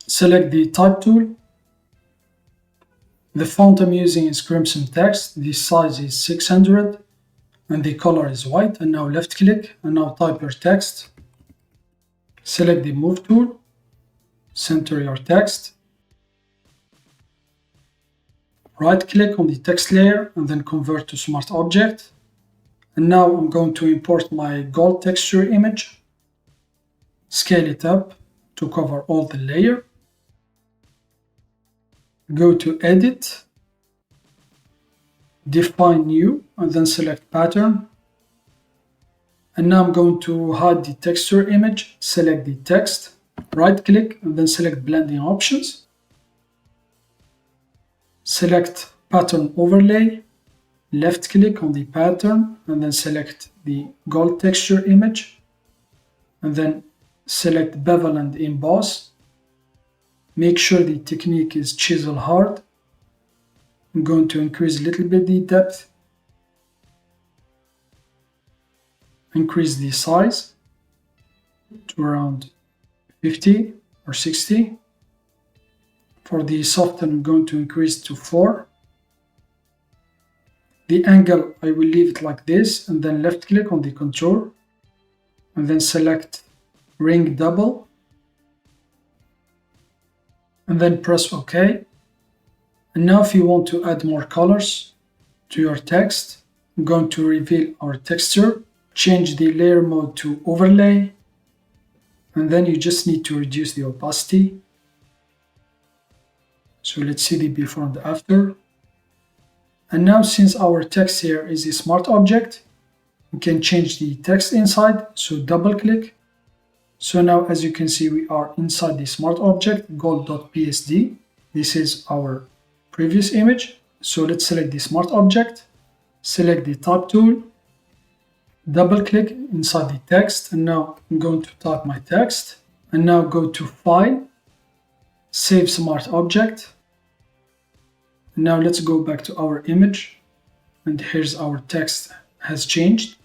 select the type tool. The font I'm using is Crimson Text, the size is 600 and the color is white. And now left click and now type your text. Select the move tool, center your text. Right click on the text layer and then convert to smart object. And now I'm going to import my gold texture image. Scale it up to cover all the layer. Go to edit, define new, and then select pattern. And now I'm going to hide the texture image, select the text, right click, and then select blending options. Select pattern overlay, left click on the pattern, and then select the gold texture image, and then select bevel and emboss. Make sure the technique is chisel hard. I'm going to increase a little bit the depth. Increase the size to around 50 or 60. For the soften, I'm going to increase to 4. The angle, I will leave it like this, and then left click on the contour, and then select ring double, and then press OK. And now if you want to add more colors to your text, I'm going to reveal our texture, change the layer mode to overlay, and then you just need to reduce the opacity. So let's see the before and after. And now since our text here is a smart object, we can change the text inside, so double click. So now as you can see, we are inside the smart object gold.psd. This is our previous image. So let's select the smart object, select the type tool, double click inside the text, and now I'm going to type my text, and now go to File, Save Smart Object. And now let's go back to our image, and here's our text has changed.